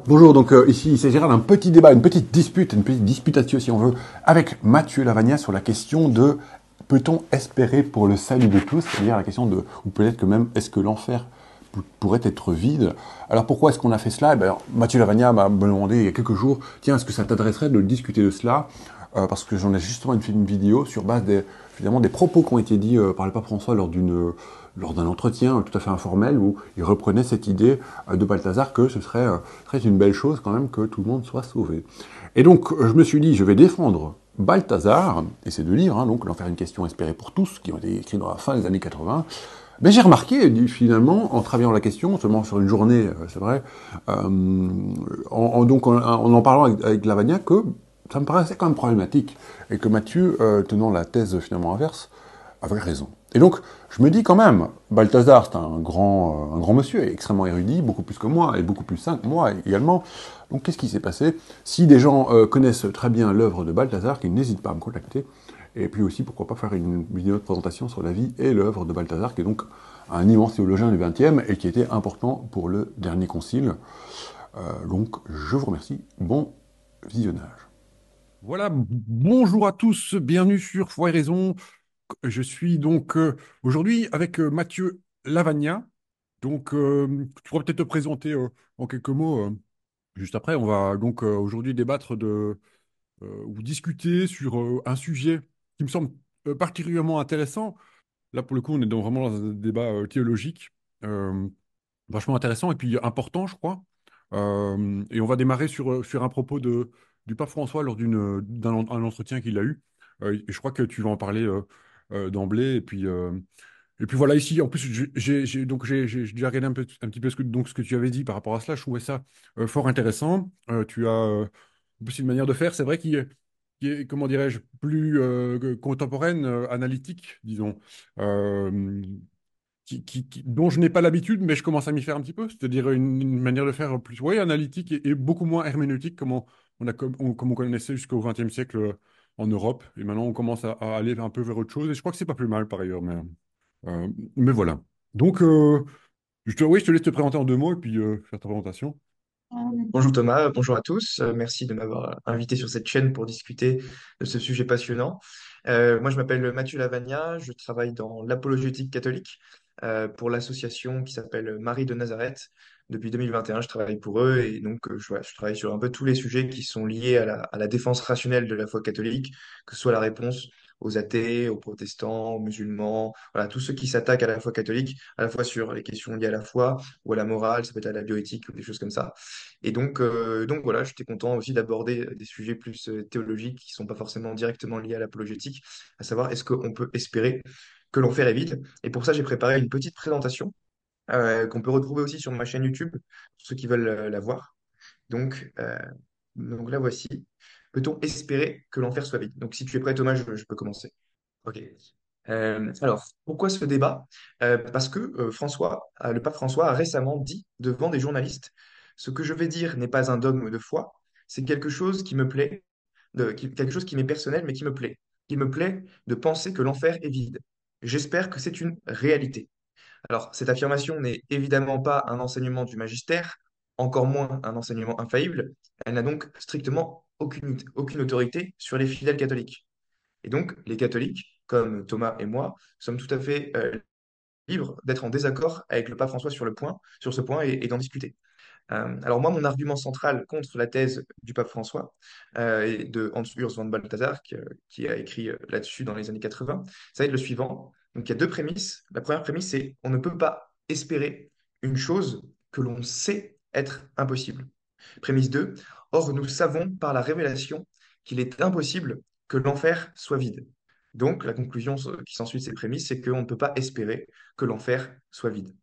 Bonjour, donc ici il s'agira d'un petit débat, une petite disputatio si on veut, avec Mathieu Lavagna sur la question de peut-on espérer pour le salut de tous, c'est-à-dire la question de, ou peut-être que même, est-ce que l'enfer pourrait être vide. Alors pourquoi est-ce qu'on a fait cela? Mathieu Lavagna m'a demandé il y a quelques jours, tiens, est-ce que ça t'intéresserait de discuter de cela? Parce que j'en ai justement fait une vidéo sur base finalement, des propos qui ont été dits par le pape François lors d'un entretien tout à fait informel où il reprenait cette idée de Balthazar que ce serait une belle chose quand même que tout le monde soit sauvé. Et donc je me suis dit, je vais défendre Balthazar et ces deux livres, hein, donc L'enfer une question espérée pour tous, qui ont été écrits dans la fin des années 80. Mais j'ai remarqué, finalement, en travaillant la question, seulement sur une journée, c'est vrai, en en parlant avec Lavagna, que ça me paraissait quand même problématique, et que Mathieu, tenant la thèse finalement inverse, avait raison. Et donc, je me dis quand même, Balthazar, c'est un grand monsieur, extrêmement érudit, beaucoup plus que moi, et beaucoup plus sain que moi également. Donc, qu'est-ce qui s'est passé? Si des gens connaissent très bien l'œuvre de Balthazar, qu'ils n'hésitent pas à me contacter. Et puis aussi, pourquoi pas faire une vidéo de présentation sur la vie et l'œuvre de Balthazar, qui est donc un immense théologien du XXe et qui était important pour le dernier concile. Donc, je vous remercie. Bon visionnage. Voilà, bonjour à tous, bienvenue sur Foi et Raison. Je suis donc aujourd'hui avec Mathieu Lavagna. Donc, tu pourrais peut-être te présenter en quelques mots. Juste après, on va donc aujourd'hui débattre ou discuter sur un sujet qui me semble particulièrement intéressant. Là, pour le coup, on est vraiment dans un débat théologique, euh, vachement intéressant et puis important, je crois. Et on va démarrer sur un propos du pape François lors d'un entretien qu'il a eu. Et je crois que tu vas en parler d'emblée. Et puis voilà, ici, en plus, j'ai déjà regardé un petit peu ce que tu avais dit par rapport à cela. Je trouvais ça fort intéressant. Tu as en plus une manière de faire, c'est vrai, qui est, comment dirais-je, plus contemporaine, analytique, disons. Euh, dont je n'ai pas l'habitude, mais je commence à m'y faire un petit peu. C'est-à-dire une manière de faire plus, ouais, analytique et beaucoup moins herméneutique, comme on connaissait jusqu'au XXe siècle en Europe. Et maintenant, on commence à aller un peu vers autre chose. Et je crois que c'est pas plus mal par ailleurs. Mais voilà. Donc, oui, je te laisse te présenter en deux mots et puis faire ta présentation. Bonjour Thomas, bonjour à tous. Merci de m'avoir invité sur cette chaîne pour discuter de ce sujet passionnant. Moi, je m'appelle Mathieu Lavagna, je travaille dans l'apologétique catholique pour l'association qui s'appelle Marie de Nazareth. Depuis 2021, je travaille pour eux et donc je travaille sur un peu tous les sujets qui sont liés à la défense rationnelle de la foi catholique, que ce soit la réponse aux athées, aux protestants, aux musulmans, voilà, tous ceux qui s'attaquent à la foi catholique, à la fois sur les questions liées à la foi ou à la morale, ça peut être à la bioéthique ou des choses comme ça. Et donc voilà, j'étais content aussi d'aborder des sujets plus théologiques qui ne sont pas forcément directement liés à l'apologétique, à savoir est-ce qu'on peut espérer que l'enfer est vide. Et pour ça, j'ai préparé une petite présentation qu'on peut retrouver aussi sur ma chaîne YouTube, pour ceux qui veulent la voir. Donc, euh, donc la voici. Peut-on espérer que l'enfer soit vide? Donc si tu es prêt, Thomas, je peux commencer. Ok. Alors, pourquoi ce débat? Parce que le pape François a récemment dit devant des journalistes, ce que je vais dire n'est pas un dogme de foi, c'est quelque chose qui me plaît, quelque chose qui m'est personnel, mais qui me plaît. Il me plaît de penser que l'enfer est vide. J'espère que c'est une réalité. Alors, cette affirmation n'est évidemment pas un enseignement du magistère, encore moins un enseignement infaillible. Elle n'a donc strictement aucune autorité sur les fidèles catholiques. Et donc, les catholiques, comme Thomas et moi, sommes tout à fait libres d'être en désaccord avec le pape François sur ce point et d'en discuter. Alors moi, mon argument central contre la thèse du pape François et de Hans Urs von Balthasar, qui a écrit là-dessus dans les années 80, ça va être le suivant. Donc il y a deux prémices. La première prémisse, c'est on ne peut pas espérer une chose que l'on sait être impossible. Prémisse 2. Or, nous savons par la révélation qu'il est impossible que l'enfer soit vide. Donc, la conclusion qui s'ensuit de ces prémices, c'est qu'on ne peut pas espérer que l'enfer soit vide.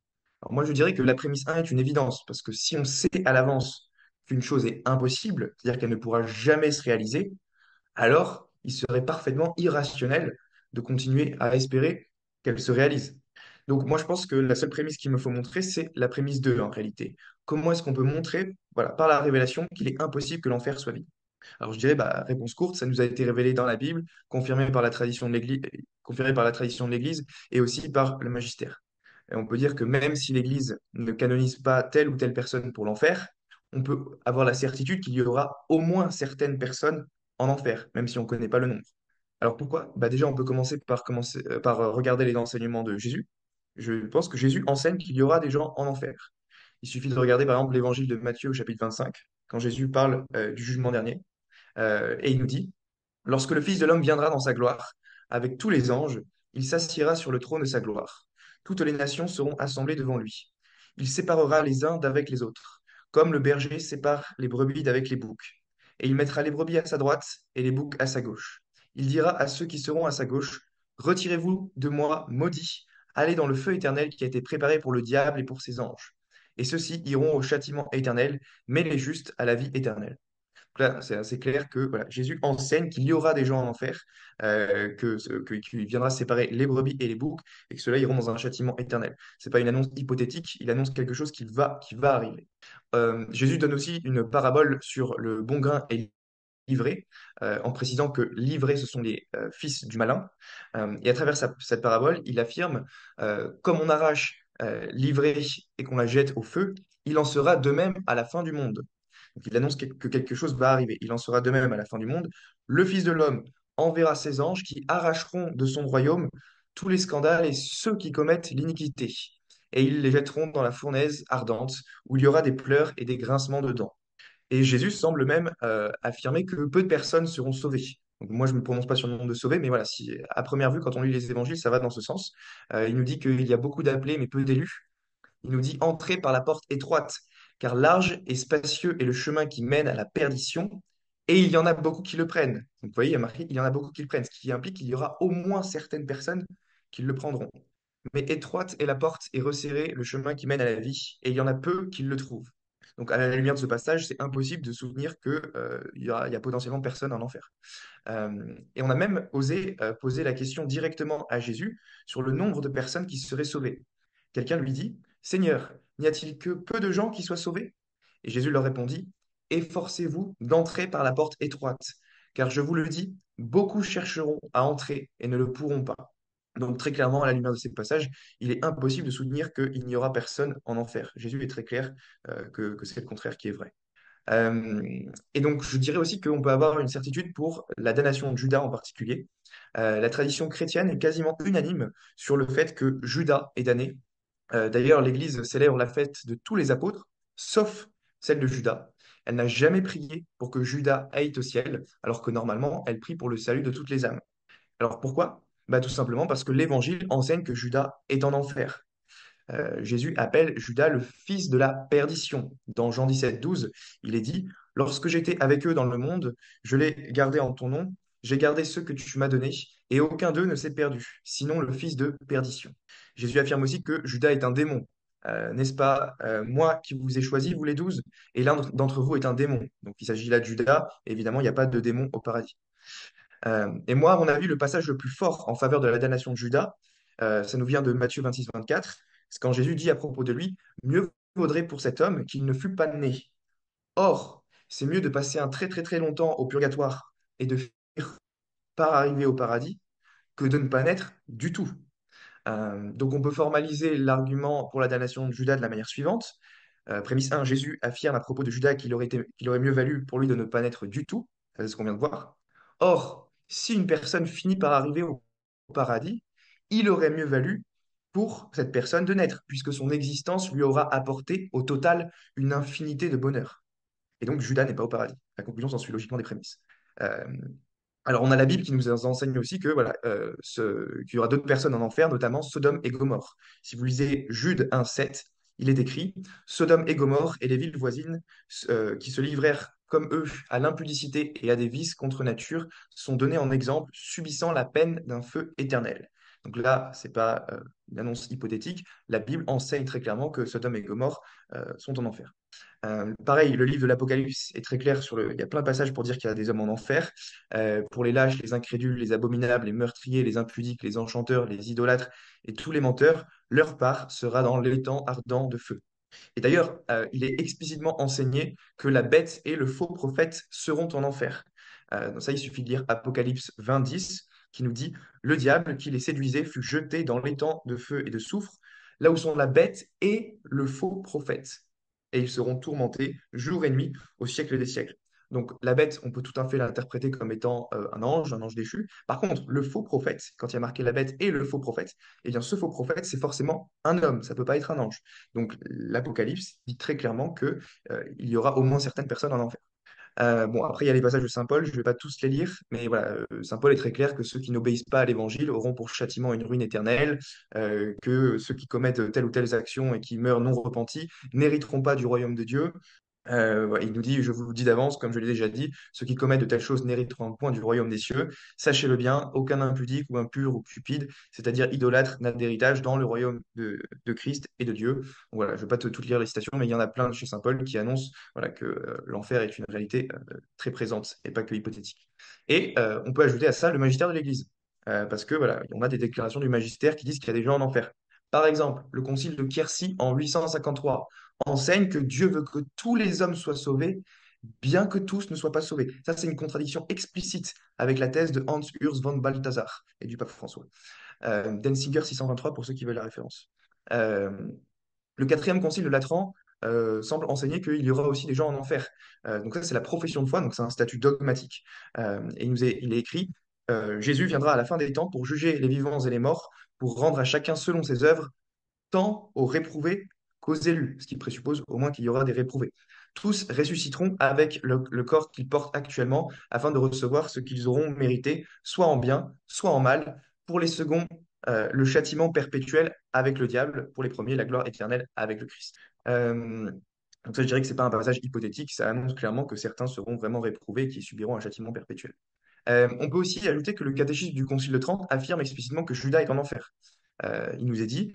Alors moi, je dirais que la prémisse 1 est une évidence, parce que si on sait à l'avance qu'une chose est impossible, c'est-à-dire qu'elle ne pourra jamais se réaliser, alors il serait parfaitement irrationnel de continuer à espérer qu'elle se réalise. Donc moi, je pense que la seule prémisse qu'il me faut montrer, c'est la prémisse 2 en réalité. Comment est-ce qu'on peut montrer, voilà, par la révélation, qu'il est impossible que l'enfer soit vide? Alors je dirais, bah, réponse courte, ça nous a été révélé dans la Bible, confirmé par la tradition de l'Église, confirmé par la tradition de l'Église et aussi par le magistère. Et on peut dire que même si l'Église ne canonise pas telle ou telle personne pour l'enfer, on peut avoir la certitude qu'il y aura au moins certaines personnes en enfer, même si on ne connaît pas le nombre. Alors pourquoi? Bah déjà, on peut commencer par regarder les enseignements de Jésus. Je pense que Jésus enseigne qu'il y aura des gens en enfer. Il suffit de regarder par exemple l'évangile de Matthieu au chapitre 25, quand Jésus parle du jugement dernier. Et il nous dit, lorsque le Fils de l'homme viendra dans sa gloire, avec tous les anges, il s'assiera sur le trône de sa gloire. Toutes les nations seront assemblées devant lui. Il séparera les uns d'avec les autres, comme le berger sépare les brebis d'avec les boucs. Et il mettra les brebis à sa droite et les boucs à sa gauche. Il dira à ceux qui seront à sa gauche, retirez-vous de moi, maudits, allez dans le feu éternel qui a été préparé pour le diable et pour ses anges. Et ceux-ci iront au châtiment éternel, mais les justes à la vie éternelle. Là, c'est assez clair que voilà, Jésus enseigne qu'il y aura des gens en enfer, qu'il viendra séparer les brebis et les boucs, et que ceux-là iront dans un châtiment éternel. C'est pas une annonce hypothétique, il annonce quelque chose qui va arriver. Jésus donne aussi une parabole sur le bon grain et l'ivraie, en précisant que l'ivraie, ce sont les fils du malin. Et à travers cette parabole, il affirme, comme on arrache l'ivraie et qu'on la jette au feu, il en sera de même à la fin du monde. Donc, il annonce que quelque chose va arriver. Il en sera de même à la fin du monde. Le Fils de l'homme enverra ses anges qui arracheront de son royaume tous les scandales et ceux qui commettent l'iniquité. Et ils les jetteront dans la fournaise ardente, où il y aura des pleurs et des grincements de dents. Et Jésus semble même affirmer que peu de personnes seront sauvées. Donc moi, je ne me prononce pas sur le nombre de sauvés, mais voilà, si à première vue, quand on lit les évangiles, ça va dans ce sens. Il nous dit qu'il y a beaucoup d'appelés, mais peu d'élus. Il nous dit entrez par la porte étroite, car large et spacieux est le chemin qui mène à la perdition, et il y en a beaucoup qui le prennent. Donc vous voyez, il y a marqué, il y en a beaucoup qui le prennent, ce qui implique qu'il y aura au moins certaines personnes qui le prendront. Mais étroite est la porte et resserré le chemin qui mène à la vie, et il y en a peu qui le trouvent. Donc à la lumière de ce passage, c'est impossible de soutenir que, il y a potentiellement personne en enfer. Et on a même osé poser la question directement à Jésus sur le nombre de personnes qui seraient sauvées. Quelqu'un lui dit, Seigneur, n'y a-t-il que peu de gens qui soient sauvés? Et Jésus leur répondit, efforcez-vous d'entrer par la porte étroite, car je vous le dis, beaucoup chercheront à entrer et ne le pourront pas. Donc très clairement, à la lumière de ces passages, il est impossible de soutenir qu'il n'y aura personne en enfer. Jésus est très clair que c'est le contraire qui est vrai. Euh, et donc, je dirais aussi qu'on peut avoir une certitude pour la damnation de Judas en particulier. La tradition chrétienne est quasiment unanime sur le fait que Judas est damné. D'ailleurs, l'Église célèbre la fête de tous les apôtres, sauf celle de Judas. Elle n'a jamais prié pour que Judas aille au ciel, alors que normalement, elle prie pour le salut de toutes les âmes. Alors pourquoi? Bah, tout simplement parce que l'Évangile enseigne que Judas est en enfer. Jésus appelle Judas le fils de la perdition. Dans Jean 17, 12, il est dit, lorsque j'étais avec eux dans le monde, je l'ai gardé en ton nom, j'ai gardé ceux que tu m'as donnés, et aucun d'eux ne s'est perdu, sinon le fils de perdition. Jésus affirme aussi que Judas est un démon. N'est-ce pas, moi qui vous ai choisi, vous les 12, et l'un d'entre vous est un démon. Donc il s'agit là de Judas, évidemment, il n'y a pas de démon au paradis. Et moi, à mon avis, le passage le plus fort en faveur de la damnation de Judas, ça nous vient de Matthieu 26, 24. C'est quand Jésus dit à propos de lui, mieux vaudrait pour cet homme qu'il ne fût pas né. Or, c'est mieux de passer un très très très longtemps au purgatoire et de finir par arriver au paradis que de ne pas naître du tout. Donc on peut formaliser l'argument pour la damnation de Judas de la manière suivante. Prémisse 1, Jésus affirme à propos de Judas qu'il aurait mieux valu pour lui de ne pas naître du tout. Ça, c'est ce qu'on vient de voir. Or, si une personne finit par arriver au paradis, il aurait mieux valu pour cette personne de naître, puisque son existence lui aura apporté au total une infinité de bonheur. Et donc Judas n'est pas au paradis. La conclusion s'ensuit logiquement des prémices. Euh, alors on a la Bible qui nous enseigne aussi que voilà, qu'il y aura d'autres personnes en enfer, notamment Sodome et Gomorrhe. Si vous lisez Jude 1, 7, il est écrit Sodome et Gomorrhe et les villes voisines qui se livrèrent comme eux à l'impudicité et à des vices contre nature sont donnés en exemple, subissant la peine d'un feu éternel. Donc là, c'est pas une annonce hypothétique. La Bible enseigne très clairement que Sodome et Gomorrhe sont en enfer. Pareil, le livre de l'Apocalypse est très clair Il y a plein de passages pour dire qu'il y a des hommes en enfer. Pour les lâches, les incrédules, les abominables, les meurtriers, les impudiques, les enchanteurs, les idolâtres et tous les menteurs, leur part sera dans l'étang ardent de feu. Et d'ailleurs, il est explicitement enseigné que la bête et le faux prophète seront en enfer. Donc ça, il suffit de lire Apocalypse 20, 10, qui nous dit, le diable qui les séduisait fut jeté dans l'étang de feu et de soufre, là où sont la bête et le faux prophète. Et ils seront tourmentés jour et nuit au siècle des siècles. Donc la bête, on peut tout à fait l'interpréter comme étant un ange déchu. Par contre, le faux prophète, quand il y a marqué la bête et le faux prophète, eh bien ce faux prophète, c'est forcément un homme, ça ne peut pas être un ange. Donc l'Apocalypse dit très clairement que il y aura au moins certaines personnes en enfer. Bon, après, il y a les passages de Saint Paul, je ne vais pas tous les lire, mais voilà, Saint Paul est très clair que ceux qui n'obéissent pas à l'Évangile auront pour châtiment une ruine éternelle, que ceux qui commettent telle ou telle action et qui meurent non repentis n'hériteront pas du royaume de Dieu. Ouais, il nous dit, je vous le dis d'avance, comme je l'ai déjà dit, ceux qui commettent de telles choses n'hériteront point du royaume des cieux. Sachez-le bien, aucun impudique ou impur ou cupide, c'est-à-dire idolâtre, n'a d'héritage dans le royaume de Christ et de Dieu. Donc voilà, je ne vais pas toutes lire les citations, mais il y en a plein chez Saint Paul qui annoncent voilà, que l'enfer est une réalité très présente et pas que hypothétique. Et on peut ajouter à ça le magistère de l'Église. Parce que voilà, on a des déclarations du magistère qui disent qu'il y a des gens en enfer. Par exemple, le concile de Quercy en 853 enseigne que Dieu veut que tous les hommes soient sauvés, bien que tous ne soient pas sauvés. Ça, c'est une contradiction explicite avec la thèse de Hans Urs von Balthasar et du pape François. Denzinger 623 pour ceux qui veulent la référence. Euh, le quatrième concile de Latran semble enseigner qu'il y aura aussi des gens en enfer. Donc ça, c'est la profession de foi, donc c'est un statut dogmatique. Et il est écrit, Jésus viendra à la fin des temps pour juger les vivants et les morts, pour rendre à chacun selon ses œuvres, tant aux réprouvés qu'aux élus, ce qui présuppose au moins qu'il y aura des réprouvés. Tous ressusciteront avec le corps qu'ils portent actuellement afin de recevoir ce qu'ils auront mérité, soit en bien, soit en mal. Pour les seconds, le châtiment perpétuel avec le diable. Pour les premiers, la gloire éternelle avec le Christ. Euh, donc ça, je dirais que ce n'est pas un passage hypothétique, ça annonce clairement que certains seront vraiment réprouvés et qui subiront un châtiment perpétuel. On peut aussi ajouter que le catéchisme du Concile de Trente affirme explicitement que Judas est en enfer. Il nous est dit,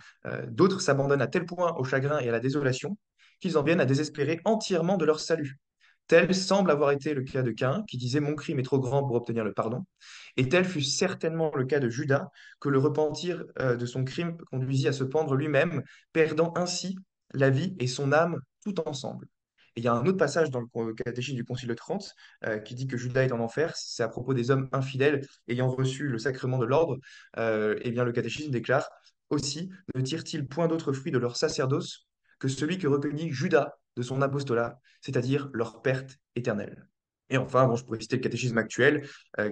d'autres s'abandonnent à tel point au chagrin et à la désolation qu'ils en viennent à désespérer entièrement de leur salut. Tel semble avoir été le cas de Caïn, qui disait mon crime est trop grand pour obtenir le pardon. Et tel fut certainement le cas de Judas, que le repentir de son crime conduisit à se pendre lui-même, perdant ainsi la vie et son âme tout ensemble. Et il y a un autre passage dans le catéchisme du Concile de Trente qui dit que Judas est en enfer. C'est à propos des hommes infidèles ayant reçu le sacrement de l'ordre. Eh bien, le catéchisme déclare aussi ne tirent-ils point d'autre fruit de leur sacerdoce que celui que recueillit Judas de son apostolat, c'est-à-dire leur perte éternelle. Et enfin, bon, je pourrais citer le catéchisme actuel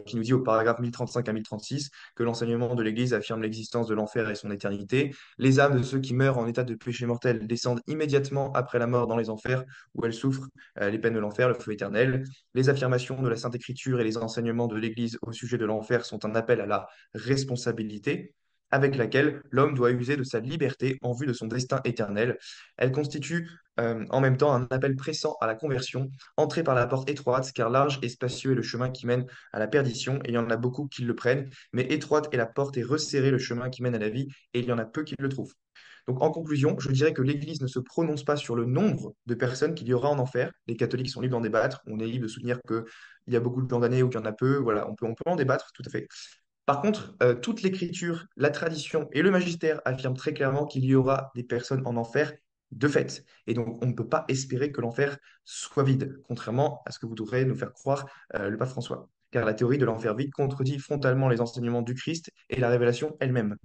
qui nous dit au paragraphe 1035 à 1036 que l'enseignement de l'Église affirme l'existence de l'enfer et son éternité. Les âmes de ceux qui meurent en état de péché mortel descendent immédiatement après la mort dans les enfers où elles souffrent les peines de l'enfer, le feu éternel. Les affirmations de la Sainte Écriture et les enseignements de l'Église au sujet de l'enfer sont un appel à la responsabilité avec laquelle l'homme doit user de sa liberté en vue de son destin éternel. Elle constitue en même temps un appel pressant à la conversion, entrer par la porte étroite, car large et spacieux est le chemin qui mène à la perdition, et il y en a beaucoup qui le prennent, mais étroite est la porte et resserré le chemin qui mène à la vie, et il y en a peu qui le trouvent. Donc en conclusion, je dirais que l'Église ne se prononce pas sur le nombre de personnes qu'il y aura en enfer. Les catholiques sont libres d'en débattre, on est libre de soutenir qu'il y a beaucoup de gens damnés ou qu'il y en a peu, voilà, on peut en débattre, tout à fait. Par contre, toute l'écriture, la tradition et le magistère affirment très clairement qu'il y aura des personnes en enfer de fait. Et donc, on ne peut pas espérer que l'enfer soit vide, contrairement à ce que voudrait nous faire croire le pape François. Car la théorie de l'enfer vide contredit frontalement les enseignements du Christ et la révélation elle-même.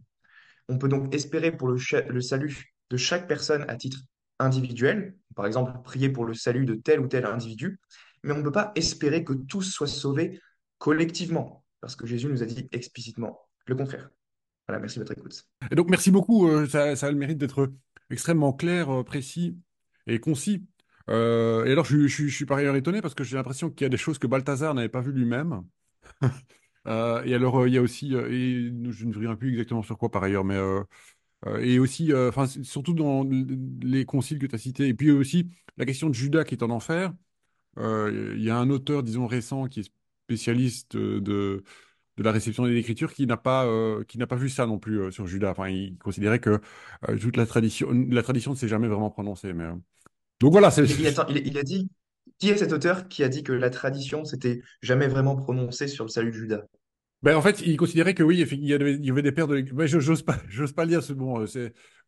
On peut donc espérer pour le salut de chaque personne à titre individuel, par exemple prier pour le salut de tel ou tel individu, mais on ne peut pas espérer que tous soient sauvés collectivement, parce que Jésus nous a dit explicitement le contraire. Voilà, merci de votre écoute. Et donc, merci beaucoup. Ça a le mérite d'être extrêmement clair, précis et concis. Et alors, je suis par ailleurs étonné parce que j'ai l'impression qu'il y a des choses que Balthazar n'avait pas vues lui-même. Et alors, il y a aussi, et je ne me souviens plus exactement sur quoi par ailleurs, mais et aussi, enfin, surtout dans les conciles que tu as cités. Et puis aussi, la question de Judas qui est en enfer. Il y a un auteur, disons, récent qui est spécialiste de la réception des Écritures qui n'a pas vu ça non plus sur Judas. Enfin, il considérait que toute la tradition ne s'est jamais vraiment prononcée. Mais, donc voilà, c'est. Attends, il a dit, qui est cet auteur qui a dit que la tradition s'était jamais vraiment prononcée sur le salut de Judas? Ben, en fait, il considérait que oui, il y avait des pères de l'Église. Mais j'ose pas le dire, c'est bon,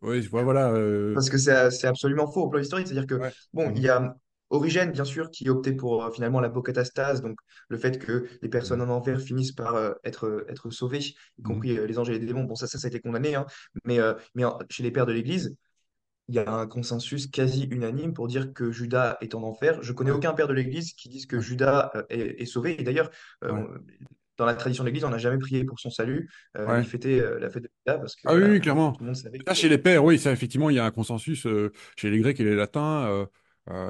ouais, voilà. Parce que c'est absolument faux au plan historique. C'est-à-dire que, Ouais. bon, il Mhm. y a Origène, bien sûr, qui optait pour finalement l'apocatastase, donc le fait que les personnes Mhm. en enfer finissent par être sauvées, y Mhm. compris les anges et les démons. Bon, ça a été condamné, hein. Mais chez les pères de l'Église, il y a un consensus quasi unanime pour dire que Judas est en enfer. Je connais Ouais, aucun père de l'Église qui dise que ouais, Judas est sauvé. Et d'ailleurs, ouais, dans la tradition de l'Église, on n'a jamais prié pour son salut, ni ouais. fêté la fête de Judas, parce que Ah oui, voilà, oui, clairement. tout le monde savait Là, que... chez les Pères, oui, ça, effectivement, il y a un consensus chez les Grecs et les Latins,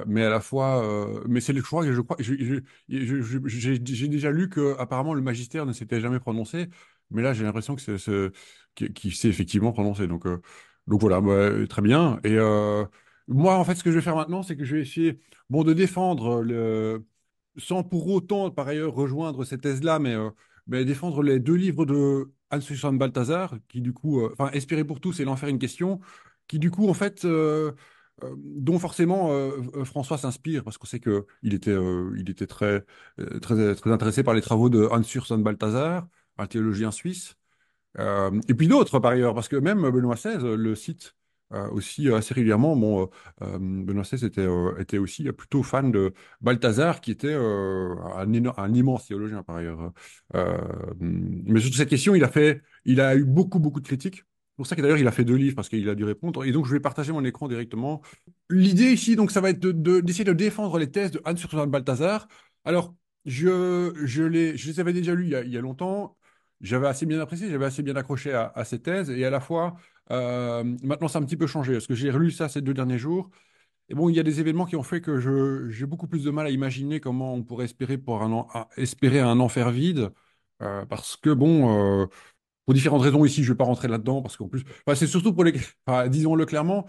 mais à la fois, mais c'est le choix que je crois, j'ai déjà lu que apparemment le magistère ne s'était jamais prononcé, mais là, j'ai l'impression que qu'il s'est effectivement prononcé. Donc voilà, bah, très bien. Et moi, en fait, ce que je vais faire maintenant, c'est que je vais essayer, bon, de défendre sans pour autant, par ailleurs, rejoindre cette thèse-là, mais défendre les deux livres de Hans-Susanne Balthasar, qui du coup, enfin, Espérer pour tous et L'Enfer une question, qui du coup, en fait, dont forcément François s'inspire, parce qu'on sait il était très intéressé par les travaux de Hans-Susanne Balthasar, un théologien suisse. Et puis d'autres par ailleurs, parce que même Benoît XVI le cite aussi assez régulièrement. Bon, Benoît XVI était aussi plutôt fan de Balthazar, qui était un immense théologien par ailleurs. Euh, mais sur cette question, il a eu beaucoup de critiques. C'est pour ça que d'ailleurs il a fait deux livres parce qu'il a dû répondre. Et donc je vais partager mon écran directement. L'idée ici, donc, ça va être d'essayer de défendre les thèses de Hans Urs Balthasar. Alors, je les avais déjà lues il y a longtemps. J'avais assez bien apprécié, j'avais assez bien accroché à ces thèses, et à la fois, maintenant ça a un petit peu changé, parce que j'ai relu ça ces 2 derniers jours, et bon, il y a des événements qui ont fait que j'ai beaucoup plus de mal à imaginer comment on pourrait espérer, espérer un enfer vide, parce que bon, pour différentes raisons ici, je ne vais pas rentrer là-dedans, parce qu'en plus, enfin, c'est surtout pour les, enfin, disons-le clairement,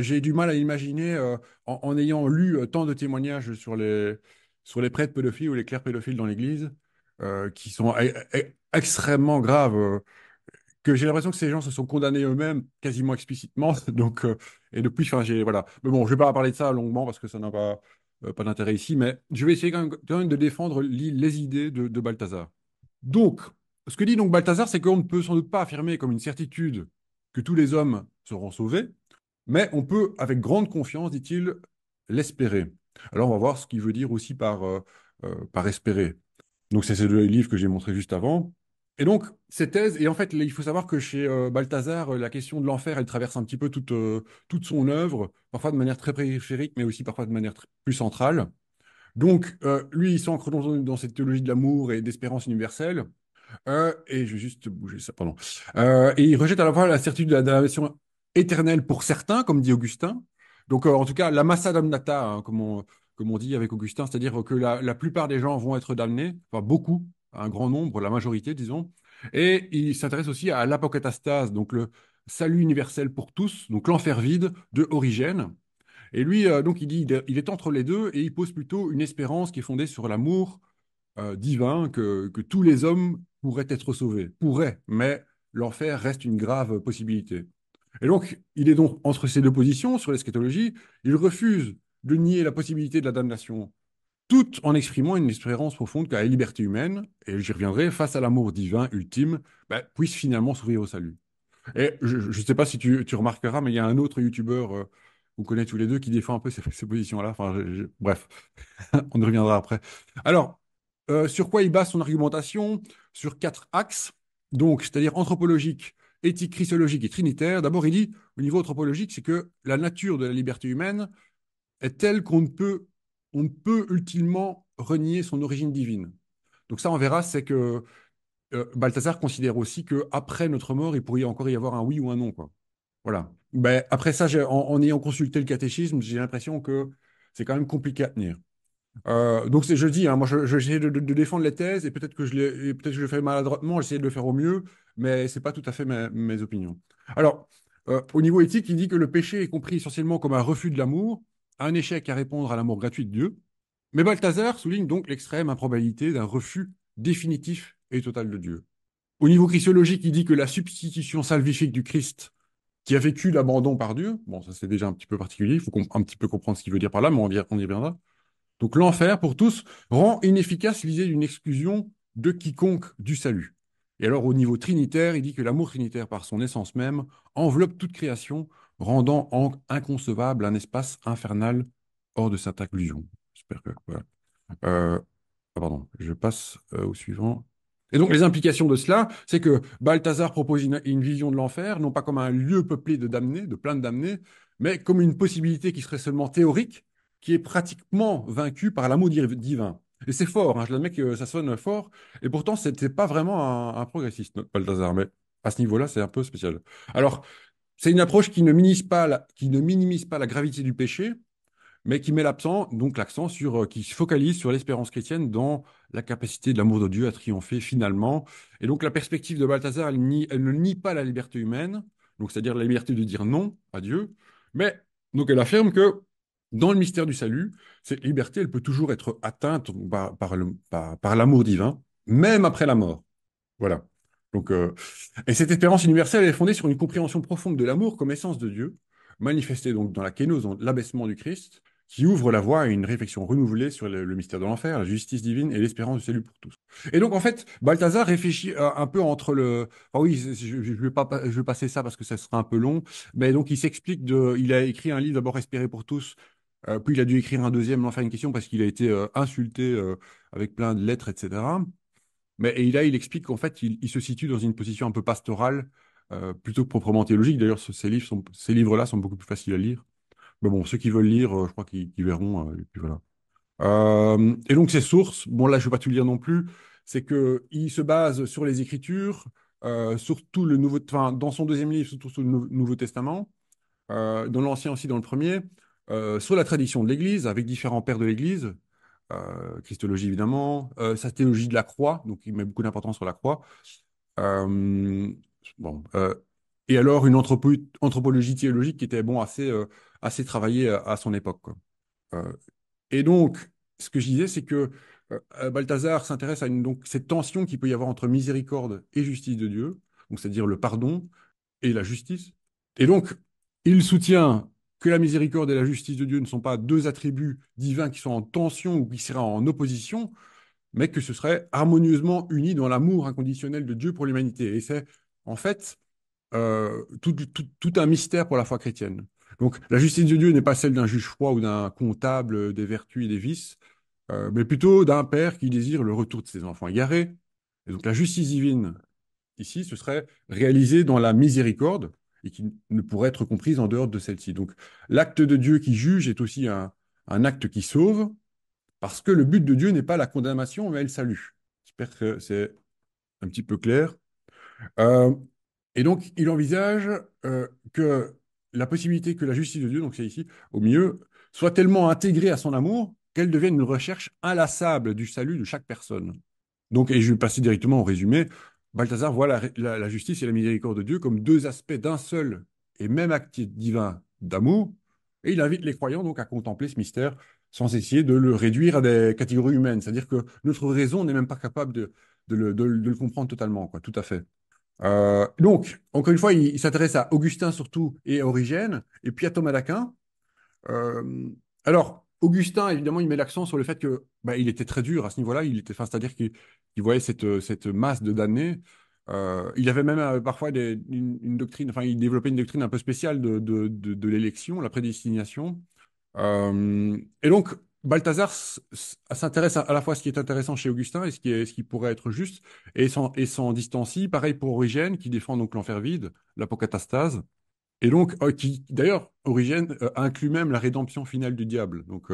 j'ai du mal à imaginer, en ayant lu tant de témoignages sur les prêtres pédophiles ou les clercs pédophiles dans l'Église, qui sont extrêmement graves, que j'ai l'impression que ces gens se sont condamnés eux-mêmes quasiment explicitement. Et depuis, enfin, voilà. Mais bon, je ne vais pas parler de ça longuement parce que ça n'a pas d'intérêt ici, mais je vais essayer quand même de défendre les idées de Balthazar. Donc, ce que dit donc Balthazar, c'est qu'on ne peut sans doute pas affirmer comme une certitude que tous les hommes seront sauvés, mais on peut, avec grande confiance, dit-il, l'espérer. Alors, on va voir ce qu'il veut dire aussi par espérer. Donc, c'est ces deux livres que j'ai montrés juste avant. Et donc, ces thèses, et en fait, il faut savoir que chez Balthazar, la question de l'enfer, elle traverse un petit peu toute son œuvre, parfois de manière très périphérique, mais aussi parfois de manière plus centrale. Donc, lui, il s'ancre dans cette théologie de l'amour et d'espérance universelle. Et je vais juste bouger ça, pardon. Et il rejette à la fois la certitude de la damnation éternelle pour certains, comme dit Augustin. Donc, en tout cas, la massa damnata, hein, comme on dit avec Augustin, c'est-à-dire que la plupart des gens vont être damnés, enfin beaucoup, un grand nombre, la majorité, disons. Et il s'intéresse aussi à l'apocatastase, donc le salut universel pour tous, donc l'enfer vide de Origène. Et lui, donc, il dit, il est entre les deux et il pose plutôt une espérance qui est fondée sur l'amour divin que tous les hommes pourraient être sauvés. Pourraient, mais l'enfer reste une grave possibilité. Et donc, il est donc entre ces deux positions sur l'eschatologie. Il refuse de nier la possibilité de la damnation, tout en exprimant une espérance profonde que la liberté humaine, et j'y reviendrai, face à l'amour divin ultime, ben, puisse finalement s'ouvrir au salut. Et je ne sais pas si tu remarqueras, mais il y a un autre youtubeur qu'on connaît tous les deux qui défend un peu ces positions-là. Enfin, bref, on y reviendra après. Alors, sur quoi il base son argumentation? Sur 4 axes, donc, c'est-à-dire anthropologique, éthique, christologique et trinitaire. D'abord, il dit, au niveau anthropologique, c'est que la nature de la liberté humaine est telle on ne peut ultimement renier son origine divine. Donc ça, on verra, c'est que Balthazar considère aussi que après notre mort, il pourrait encore y avoir un oui ou un non, quoi. Voilà. Ben, après ça, en ayant consulté le catéchisme, j'ai l'impression que c'est quand même compliqué à tenir. Donc je dis, hein, moi j'essaie de défendre les thèses et peut-être que je le fais maladroitement, j'essaie de le faire au mieux, mais c'est pas tout à fait mes opinions. Alors, au niveau éthique, il dit que le péché est compris essentiellement comme un refus de l'amour, un échec à répondre à l'amour gratuit de Dieu. Mais Balthazar souligne donc l'extrême improbabilité d'un refus définitif et total de Dieu. Au niveau christologique, il dit que la substitution salvifique du Christ qui a vécu l'abandon par Dieu, bon, ça c'est déjà un petit peu particulier, il faut un petit peu comprendre ce qu'il veut dire par là, mais on y reviendra. Donc l'enfer, pour tous, rend inefficace l'idée d'une exclusion de quiconque du salut. Et alors, au niveau trinitaire, il dit que l'amour trinitaire, par son essence même, enveloppe toute création, rendant inconcevable un espace infernal hors de cette inclusion. J'espère que, voilà. Euh, ah, pardon, je passe au suivant. Et donc, les implications de cela, c'est que Balthazar propose une vision de l'enfer, non pas comme un lieu peuplé de damnés, de plein de damnés, mais comme une possibilité qui serait seulement théorique, qui est pratiquement vaincue par l'amour divin. Et c'est fort, hein, je l'admets que ça sonne fort, et pourtant, c'était pas vraiment un progressiste, notre Balthazar, mais à ce niveau-là, c'est un peu spécial. Alors, c'est une approche qui ne qui ne minimise pas la gravité du péché, mais qui met l'accent sur, qui se focalise sur l'espérance chrétienne dans la capacité de l'amour de Dieu à triompher finalement. Et donc la perspective de Balthazar, elle ne nie pas la liberté humaine, donc c'est-à-dire la liberté de dire non à Dieu, mais donc elle affirme que dans le mystère du salut, cette liberté, elle peut toujours être atteinte par l'amour divin, même après la mort. Voilà. Donc, et cette espérance universelle elle est fondée sur une compréhension profonde de l'amour comme essence de Dieu, manifestée donc dans la kénose, dans l'abaissement du Christ, qui ouvre la voie à une réflexion renouvelée sur le mystère de l'enfer, la justice divine et l'espérance du salut pour tous. Et donc, en fait, Balthazar réfléchit un peu entre le... Enfin oui, je vais passer ça parce que ça sera un peu long, mais donc il s'explique de... Il a écrit un livre d'abord Espérer pour tous, puis il a dû écrire un deuxième, L'enfer une question, parce qu'il a été insulté avec plein de lettres, etc. Mais et là, il explique qu'en fait, il se situe dans une position un peu pastorale, plutôt que proprement théologique. D'ailleurs, ces livres-là sont beaucoup plus faciles à lire. Mais bon, ceux qui veulent lire, je crois qu'ils verront. Et puis voilà. Et donc, ces sources, bon, là, je ne vais pas tout lire non plus, c'est qu'il se base sur les Écritures, surtout enfin, dans son deuxième livre, surtout sur le Nouveau Testament, dans l'Ancien aussi, dans le premier, sur la tradition de l'Église, avec différents pères de l'Église, Christologie évidemment, sa théologie de la croix, donc il met beaucoup d'importance sur la croix. Euh, bon, et alors une anthropologie théologique qui était bon assez travaillée à son époque, quoi. Euh, et donc, ce que je disais, c'est que Balthazar s'intéresse à donc cette tension qu'il peut y avoir entre miséricorde et justice de Dieu, donc c'est-à-dire le pardon et la justice. Et donc, il soutient que la miséricorde et la justice de Dieu ne sont pas deux attributs divins qui sont en tension ou qui seraient en opposition, mais que ce serait harmonieusement unis dans l'amour inconditionnel de Dieu pour l'humanité. Et c'est en fait tout un mystère pour la foi chrétienne. Donc, la justice de Dieu n'est pas celle d'un juge froid ou d'un comptable des vertus et des vices, mais plutôt d'un père qui désire le retour de ses enfants égarés. Et donc, la justice divine ici, ce serait réalisé dans la miséricorde et qui ne pourrait être comprise en dehors de celle-ci. Donc, l'acte de Dieu qui juge est aussi un acte qui sauve, parce que le but de Dieu n'est pas la condamnation, mais le salut. J'espère que c'est un petit peu clair. Euh, et donc, il envisage que la possibilité que la justice de Dieu, donc c'est ici, au milieu, soit tellement intégrée à son amour qu'elle devienne une recherche inlassable du salut de chaque personne. Donc, et je vais passer directement au résumé. Balthazar voit la justice et la miséricorde de Dieu comme deux aspects d'un seul et même acte divin d'amour, et il invite les croyants donc à contempler ce mystère sans essayer de le réduire à des catégories humaines. C'est-à-dire que notre raison n'est même pas capable de le comprendre totalement, quoi, tout à fait. Donc, encore une fois, il s'intéresse à Augustin surtout et à Origène, et puis à Thomas d'Aquin. Euh, alors, Augustin, évidemment, il met l'accent sur le fait que bah, il était très dur à ce niveau-là. Enfin, c'est-à-dire qu'il voyait cette masse de damnés. Il avait même parfois une doctrine, enfin, il développait une doctrine un peu spéciale de l'élection, la prédestination. Et donc, Balthazar s'intéresse à la fois à ce qui est intéressant chez Augustin et ce qui pourrait être juste, et s'en distancie. Pareil pour Origène, qui défend donc l'enfer vide, l'apocatastase. Et donc, qui, d'ailleurs, Origène inclut même la rédemption finale du diable. Donc,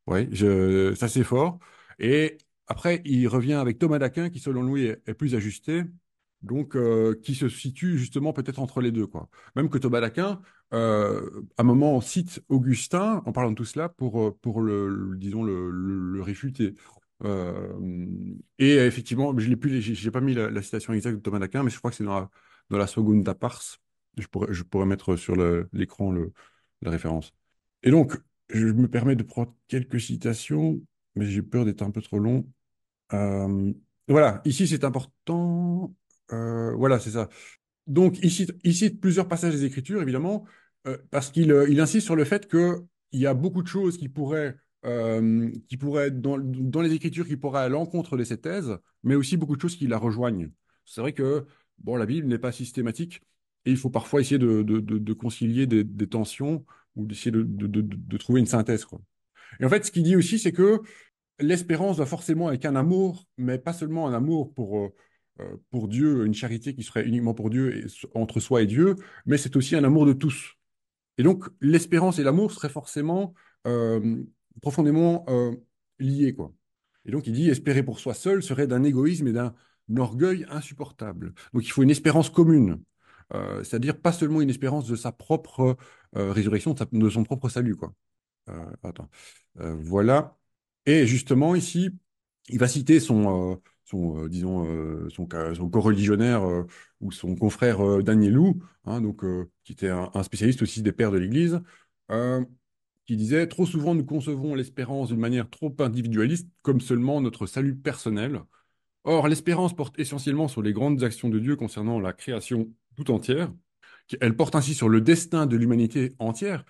ouais, c'est assez fort. Et après, il revient avec Thomas d'Aquin, qui, selon lui, est plus ajusté, donc qui se situe justement peut-être entre les deux, quoi. Même que Thomas d'Aquin, à un moment, cite Augustin, en parlant de tout cela, pour disons, le réfuter. Et effectivement, j'ai pas mis la citation exacte de Thomas d'Aquin, mais je crois que c'est dans la Secunda Pars. Je pourrais mettre sur l'écran la référence. Et donc, je me permets de prendre quelques citations, mais j'ai peur d'être un peu trop long. Euh, voilà, ici c'est important. Voilà, c'est ça. Donc, il cite plusieurs passages des Écritures, évidemment, parce qu'il il insiste sur le fait qu'il y a beaucoup de choses qui pourraient qui pourraient, dans les Écritures, qui pourraient à l'encontre de ces thèses, mais aussi beaucoup de choses qui la rejoignent. C'est vrai que bon, la Bible n'est pas systématique et il faut parfois essayer de concilier des tensions ou d'essayer de trouver une synthèse, quoi. Et en fait, ce qu'il dit aussi, c'est que l'espérance va forcément avec un amour, mais pas seulement un amour pour Dieu, une charité qui serait uniquement pour Dieu, entre soi et Dieu, mais c'est aussi un amour de tous. Et donc, l'espérance et l'amour seraient forcément euh, profondément liés, quoi. Et donc, il dit, espérer pour soi seul serait d'un égoïsme et d'un orgueil insupportable. Donc, il faut une espérance commune. C'est-à-dire pas seulement une espérance de sa propre résurrection, de son propre salut, quoi. Attends. Voilà. Et justement, ici, il va citer disons, son coreligionnaire ou son confrère Danielou, hein, donc, qui était un spécialiste aussi des pères de l'Église, euh, qui disait, trop souvent, nous concevons l'espérance d'une manière trop individualiste, comme seulement notre salut personnel. Or, l'espérance porte essentiellement sur les grandes actions de Dieu concernant la création tout entière. Elle porte ainsi sur le destin de l'humanité entière,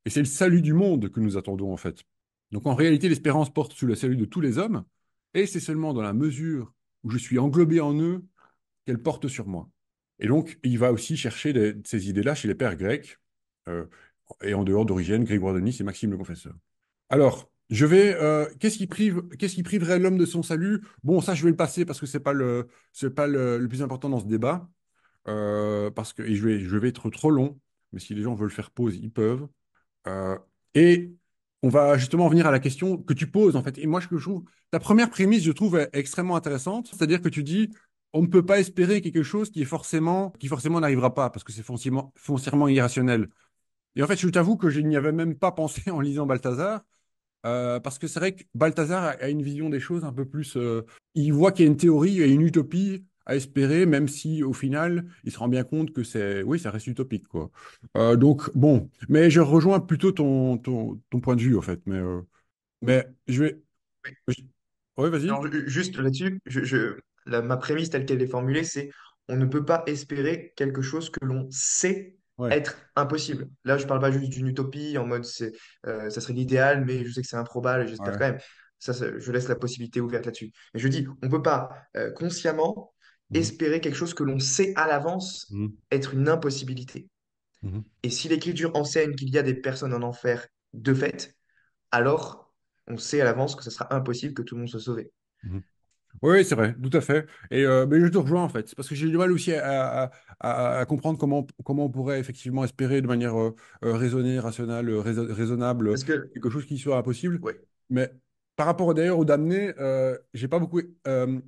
et c'est le salut du monde que nous attendons en fait. Donc en réalité, l'espérance porte sur le salut de tous les hommes, et c'est seulement dans la mesure où je suis englobé en eux qu'elle porte sur moi. Et donc, il va aussi chercher ces idées-là chez les pères grecs, euh, et en dehors d'Origène, Grégoire de Nice et Maxime le Confesseur. Alors, qu'est-ce qui priverait l'homme de son salut? Bon, ça, je vais le passer parce que c'est pas le plus important dans ce débat. Parce que et je vais être trop long, mais si les gens veulent faire pause, ils peuvent. Euh, et on va justement venir à la question que tu poses, en fait. Et moi, je trouve, ta première prémisse, je trouve, est extrêmement intéressante. C'est-à-dire que tu dis, on ne peut pas espérer quelque chose qui forcément n'arrivera pas, parce que c'est foncièrement irrationnel. Et en fait, je t'avoue que je n'y avais même pas pensé en lisant Balthazar. Parce que c'est vrai que Balthazar a une vision des choses un peu plus. Il voit qu'il y a une théorie et une utopie à espérer, même si au final, il se rend bien compte que oui, ça reste utopique, quoi. Donc bon, mais je rejoins plutôt ton point de vue, en fait. Mais je vais. je- Ouais, vas-y. Alors, juste là-dessus, ma prémisse telle qu'elle est formulée, c'est on ne peut pas espérer quelque chose que l'on sait Ouais, être impossible. Là, je parle pas juste d'une utopie en mode ça serait l'idéal, mais je sais que c'est improbable et j'espère ouais. quand même. Je laisse la possibilité ouverte là-dessus. Mais je dis, on ne peut pas consciemment Mhm, espérer quelque chose que l'on sait à l'avance mhm, être une impossibilité. mhm, Et si l'Écriture enseigne qu'il y a des personnes en enfer de fait, alors on sait à l'avance que ce sera impossible que tout le monde soit sauvé. mhm. Oui, c'est vrai, tout à fait. Mais je te rejoins en fait, c'est parce que j'ai du mal aussi à comprendre comment on pourrait effectivement espérer de manière raisonnée, rationnelle, raisonnable, Parce que, quelque chose qui soit impossible. ouais. Mais par rapport d'ailleurs aux damnés, j'ai pas beaucoup euh,